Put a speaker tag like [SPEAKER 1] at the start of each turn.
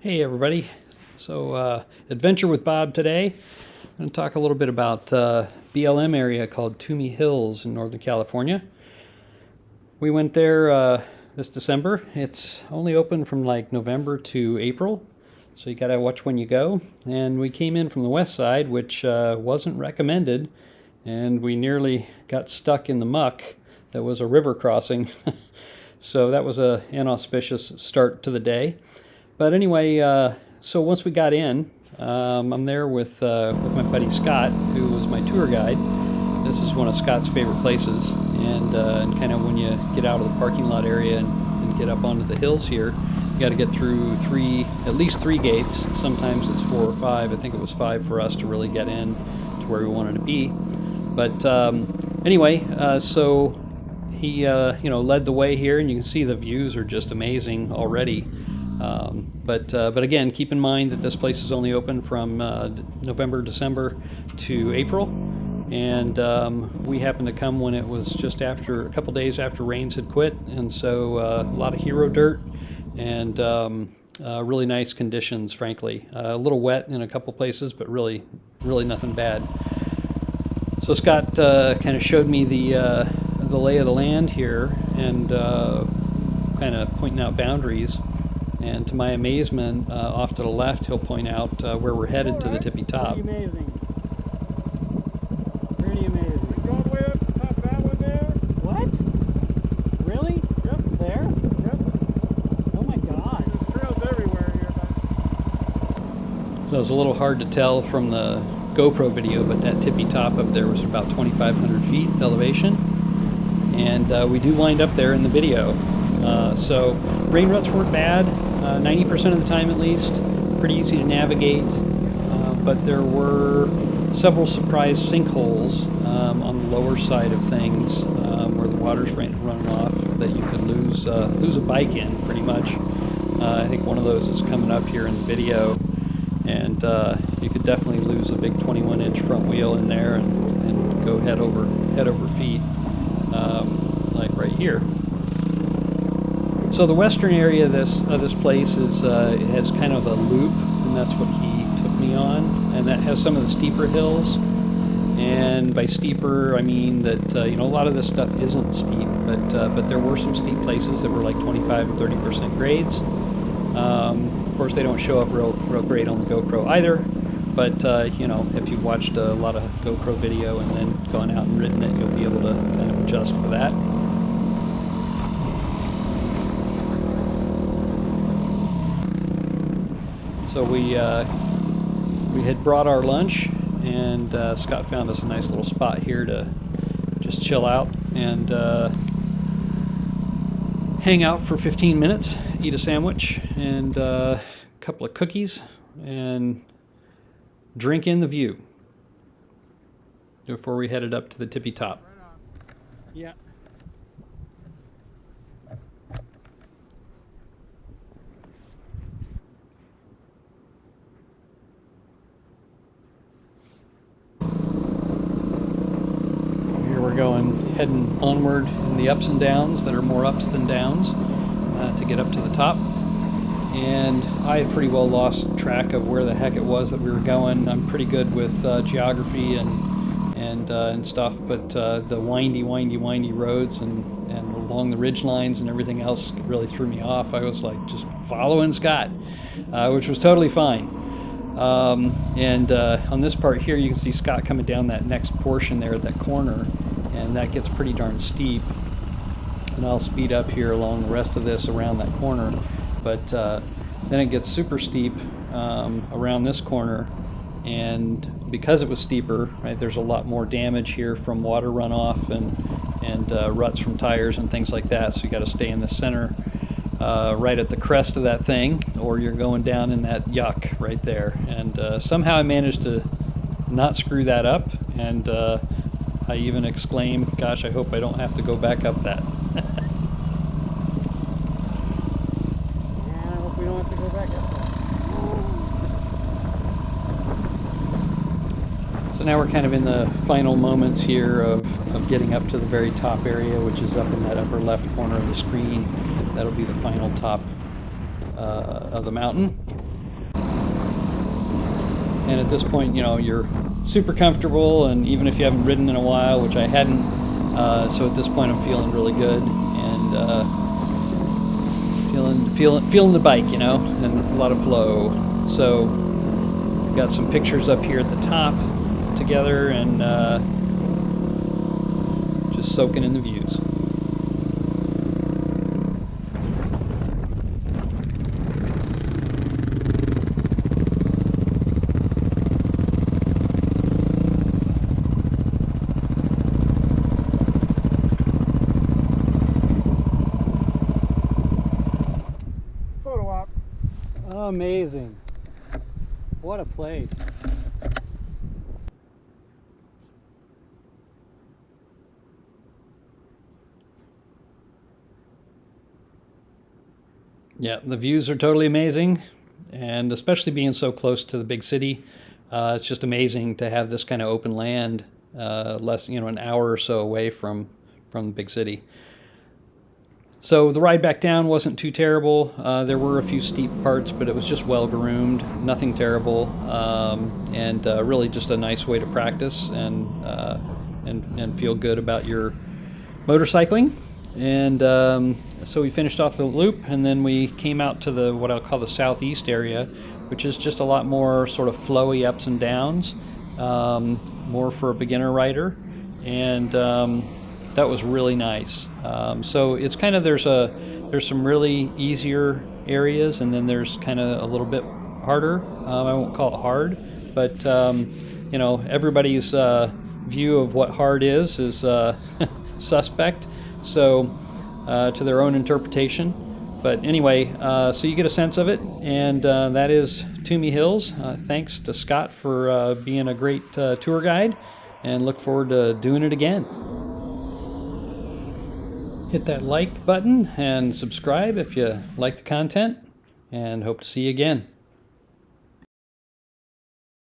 [SPEAKER 1] Hey everybody, so adventure with Bob today. I'm going to talk a little bit about BLM area called Tumey Hills in Northern California. We went there this December. It's only open from like November to April, so you got to watch when you go. And we came in from the west side, which wasn't recommended, and we nearly got stuck in the muck that was a river crossing. So that was an inauspicious start to the day. But anyway, so once we got in, I'm there with my buddy Scott, who was my tour guide. This is one of Scott's favorite places, and kind of when you get out of the parking lot area and get up onto the hills here, you got to get through at least three gates. Sometimes it's 4 or 5. I think it was 5 for us to really get in to where we wanted to be. But anyway, so he led the way here, and you can see the views are just amazing already. But again, keep in mind that this place is only open from November, December to April, and we happened to come when it was just after a couple days after rains had quit, and so a lot of hero dirt and really nice conditions, frankly. A little wet in a couple places, but really nothing bad. So Scott kind of showed me the lay of the land here and kind of pointing out boundaries. And to my amazement, off to the left, he'll point out where we're headed to the tippy top.
[SPEAKER 2] Pretty amazing. Pretty amazing.
[SPEAKER 3] We go all the way up to the top of that one there.
[SPEAKER 2] What? Really?
[SPEAKER 3] Yep.
[SPEAKER 2] There?
[SPEAKER 3] Yep.
[SPEAKER 2] Oh my God.
[SPEAKER 3] There's trails everywhere here.
[SPEAKER 1] So it's a little hard to tell from the GoPro video, but that tippy top up there was about 2,500 feet elevation. And we do wind up there in the video. So rain ruts weren't bad, 90% of the time at least, pretty easy to navigate, but there were several surprise sinkholes on the lower side of things where the water's running off that you could lose a bike in pretty much. I think one of those is coming up here in the video, and you could definitely lose a big 21-inch front wheel in there and go head over feet, like right here. So the western area of this place is it has kind of a loop, and that's what he took me on, and that has some of the steeper hills. And by steeper, I mean that a lot of this stuff isn't steep, but there were some steep places that were like 25 and 30% grades. Of course, they don't show up real great on the GoPro either. But if you watched a lot of GoPro video and then gone out and ridden it, you'll be able to kind of adjust for that. So we had brought our lunch, and Scott found us a nice little spot here to just chill out and hang out for 15 minutes, eat a sandwich and a couple of cookies, and drink in the view before we headed up to the tippy top.
[SPEAKER 2] Yeah.
[SPEAKER 1] Heading onward in the ups and downs that are more ups than downs to get up to the top. And I had pretty well lost track of where the heck it was that we were going. I'm pretty good with geography and stuff, but the windy roads and along the ridge lines and everything else really threw me off. I was like just following Scott, which was totally fine. And on this part here, you can see Scott coming down that next portion there at that corner, and that gets pretty darn steep. And I'll speed up here along the rest of this around that corner, but then it gets super steep around this corner, and because it was steeper, right, there's a lot more damage here from water runoff and ruts from tires and things like that, so you got to stay in the center right at the crest of that thing, or you're going down in that yuck right there. And somehow I managed to not screw that up, and I even exclaimed, gosh, I hope I don't have to go back up that.
[SPEAKER 2] Yeah, I hope we don't have to go back up
[SPEAKER 1] So now we're kind of in the final moments here of getting up to the very top area, which is up in that upper left corner of the screen. That'll be the final top of the mountain. And at this point, you know, you're super comfortable, and even if you haven't ridden in a while, which I hadn't, so at this point I'm feeling really good, and feeling the bike, you know, and a lot of flow. So got some pictures up here at the top together, and just soaking in the views.
[SPEAKER 3] Photo op.
[SPEAKER 2] Amazing. What a place.
[SPEAKER 1] Yeah, the views are totally amazing, and especially being so close to the big city, it's just amazing to have this kind of open land, less, you know, an hour or so away from the big city. So the ride back down wasn't too terrible. There were a few steep parts, but it was just well groomed, nothing terrible, and really just a nice way to practice and feel good about your motorcycling. And so we finished off the loop, and then we came out to the what I'll call the southeast area, which is just a lot more sort of flowy ups and downs, more for a beginner rider, and that was really nice. So it's kind of there's some really easier areas, and then there's kind of a little bit harder. I won't call it hard, but you know, everybody's view of what hard is suspect. So to their own interpretation. But anyway, so you get a sense of it, and that is Tumey Hills. Thanks to Scott for being a great tour guide, and look forward to doing it again. Hit that like button and subscribe if you like the content, and hope to see you again.